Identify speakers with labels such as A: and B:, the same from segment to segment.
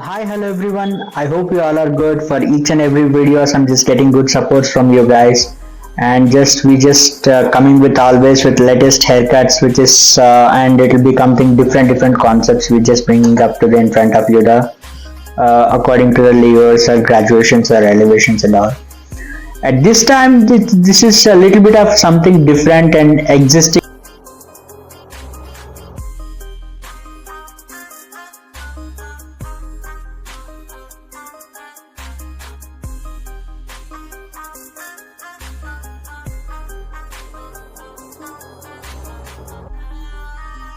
A: Hi, hello everyone. I hope you all are good for each and every videos. I'm just getting good supports from you guys, and we just coming with always with latest haircuts, which is and it will be something different concepts. We just bringing up to the in front of you the according to the layers or graduations or elevations and all. At this time, this is a little bit of something different and existing.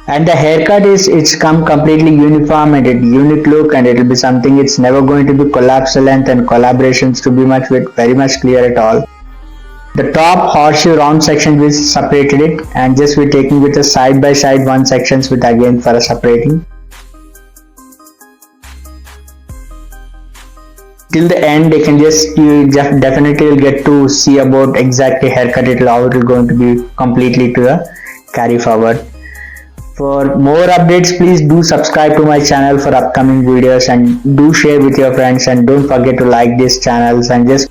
A: And the haircut is it's come completely uniform and it unique look, and it will be something it's never going to be collapse length and collaborations to be much with very much clear at all. The top horseshoe round section we separated it, and just we're taking with a side by side one sections with again for a separating. Till the end you can just definitely will get to see about exactly haircut it how it will going to be completely to the carry forward. For more updates, please do subscribe to my channel for upcoming videos, and do share with your friends, and don't forget to like these channels and just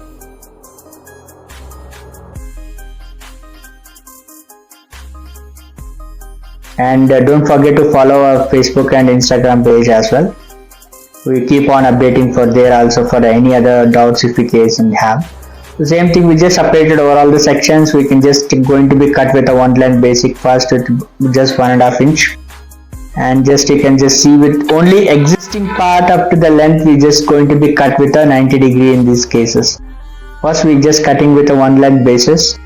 A: don't forget to follow our Facebook and Instagram page as well. We keep on updating for there also for any other doubts if we case and have. The same thing, we just separated over all the sections. We can just going to be cut with a one length basic first with just 1.5 inch, and just you can just see with only existing part up to the length we just going to be cut with a 90-degree in these cases. First we just cutting with a one length basis.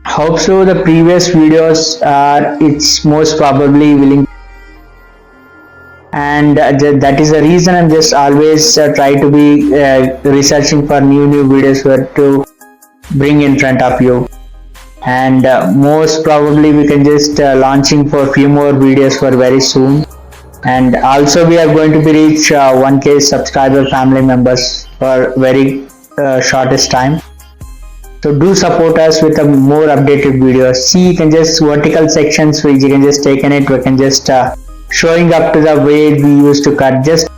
A: Hope so the previous videos are it's most probably willing, and that is the reason I'm just always try to be researching for new videos where to bring in front of you, and most probably we can just launching for few more videos for very soon. And also we are going to be reach 1k subscriber family members for very shortest time, so do support us with a more updated videos. See, you can just vertical sections which you can just take in it, we can just showing up to the way we used to cut, just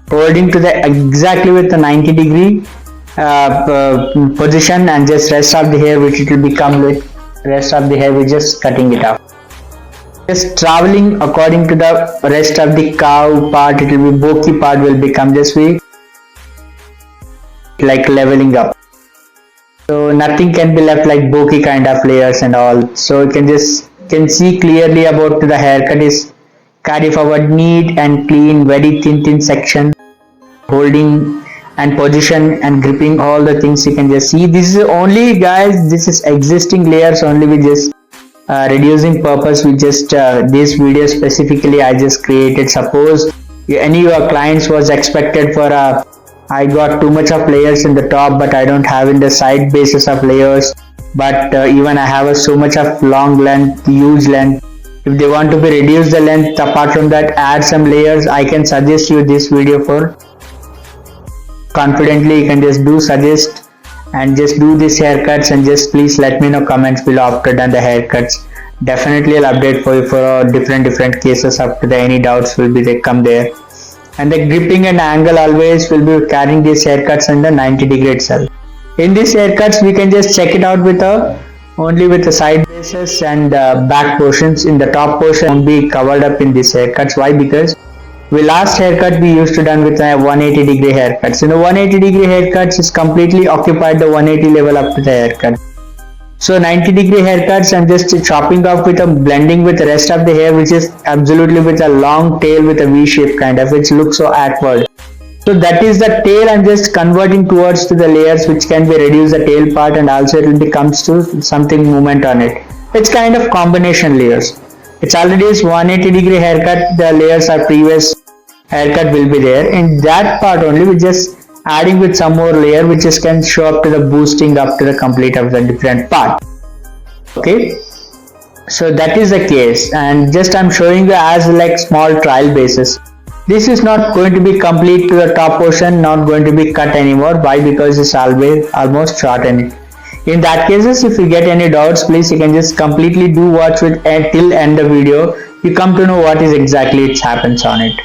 A: holding to the exactly with the 90-degree position, and just rest of the hair which it will become with rest of the hair we just cutting it off, just traveling according to the rest of the cow part. It will be bulky part will become just we like leveling up, so nothing can be left like bulky kind of layers and all. So you can just can see clearly about the haircut is carry forward neat and clean, very thin section, holding and position and gripping all the things you can just see. This is only guys, this is existing layers only, we just reducing purpose. We just this video specifically I just created. Suppose any of your clients was expected for I got too much of layers in the top but I don't have in the side bases of layers, but even I have so much of long length, huge length. If they want to be reduce the length, apart from that add some layers, I can suggest you this video for confidently. You can just do suggest and just do these haircuts, and just please let me know comments below after done the haircuts. Definitely I'll update for you for different cases after the any doubts will be they come there. And the gripping and angle always will be carrying these haircuts in the 90-degree itself. In these haircuts we can just check it out with only with the side bases and back portions. In the top portion won't be covered up in these haircuts. Why? Because we last haircut we used to done with a 180-degree haircuts. In the 180-degree haircuts is completely occupied the 180 level up to the haircut. So 90-degree haircuts I'm just chopping off with a blending with the rest of the hair, which is absolutely with a long tail with a V shape kind of, which looks so awkward. So that is the tail I'm just converting towards to the layers which can be reduce the tail part, and also it will becomes to something movement on it. It's kind of combination layers. It's already is 180-degree haircut, the layers are previous haircut will be there. In that part only we just adding with some more layer which is can show up to the boosting up to the complete of the different part. Okay, so that is the case, and just I'm showing you as like small trial basis. This is not going to be complete to the top portion, not going to be cut anymore. Why? Because it's always almost shortened. In that cases, if you get any doubts, please you can just completely do watch with till end the video. you come to know what is exactly it happens on it.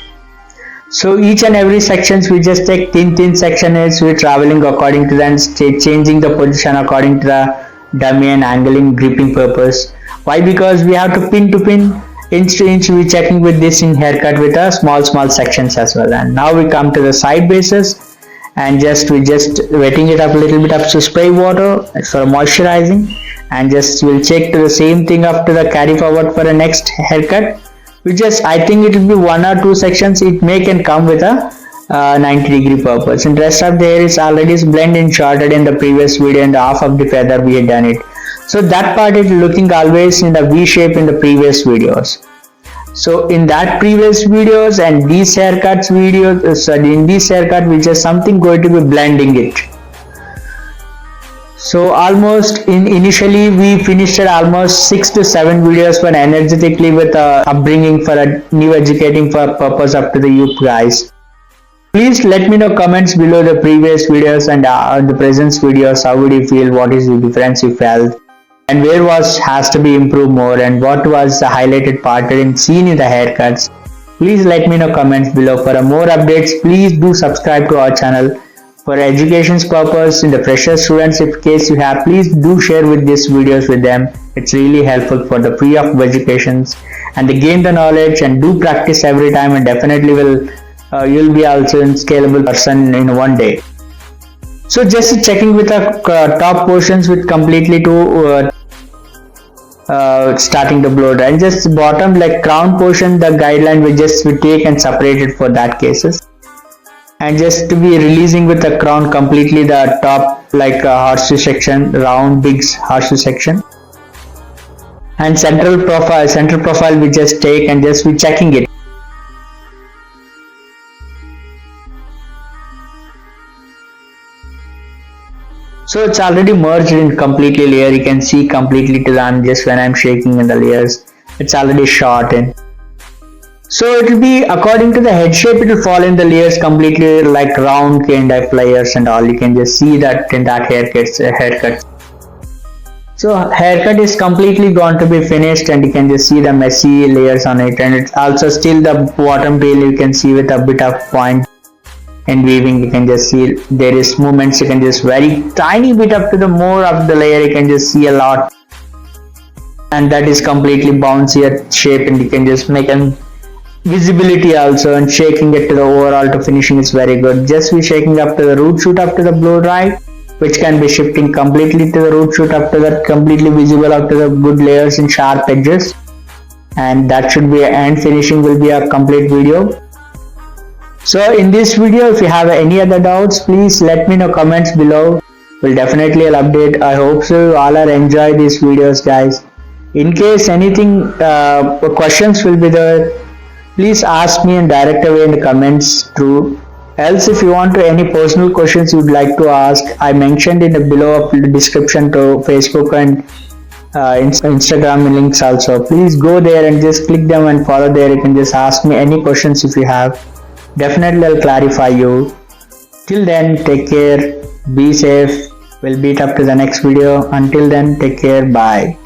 A: So each and every sections we just take thin section is we're traveling according to that, changing the position according to the dummy and angling gripping purpose. Why? Because we have to pin, inch to inch. We checking with this in haircut with a small sections as well. And now we come to the side bases and we just wetting it up a little bit up to spray water for moisturizing, and just we'll check to the same thing after the carry forward for the next haircut. I think it will be 1 or 2 sections. It can come with a 90-degree purpose, and rest of the hair is already blend and shorted in the previous video, and half of the feather we had done it. So that part is looking always in the V shape in the previous videos. So in that previous videos and these haircuts videos, in this haircut we just something going to be blending it. So almost initially we finished almost 6 to 7 videos for energetically with upbringing for a new educating for purpose up to the youth guys. Please let me know comments below the previous videos and the present videos. How would you feel? What is the difference you felt? And where has to be improved more, and what was the highlighted part and seen in the haircuts? Please let me know comments below. For more updates, please do subscribe to our channel. For education's purpose in the fresher students, if case you have, please do share with these videos with them. It's really helpful for the free of educations, and they gain the knowledge and do practice every time, and definitely will you'll be also a scalable person in one day. So just checking with the top portions with completely to starting the blow dry, and just bottom like crown portion the guideline we take and separate it for that cases. And just to be releasing with the crown completely the top like horseshoe section, round big horseshoe section, and central profile we just take and just be checking it. So it's already merged in completely layer. You can see completely to them just when I'm shaking in the layers, it's already short in. So it will be according to the head shape, it will fall in the layers completely like round kind of layers and all. You can just see that in that haircut. So haircut is completely going to be finished, and you can just see the messy layers on it, and it's also still the bottom tail you can see with a bit of point and weaving. You can just see there is movements. You can just very tiny bit up to the more of the layer. You can just see a lot, and that is completely bouncy shape, and you can just make an visibility also, and shaking it to the overall to finishing is very good. Just be shaking up to the root shoot up to the blow dry, which can be shifting completely to the root shoot up to that completely visible up to the good layers and sharp edges, and that should be end finishing will be a complete video. So in this video, if you have any other doubts, please let me know comments below. Will definitely update. I hope so all are enjoy these videos guys. In case anything questions will be there, please ask me and direct away in the comments through. Else if you want to any personal questions you would like to ask, I mentioned in the below of the description to Facebook and Instagram links also. Please go there and just click them and follow there. You can just ask me any questions if you have. Definitely I'll clarify you. Till then, take care, be safe. We'll meet up to the next video. Until then, take care, bye.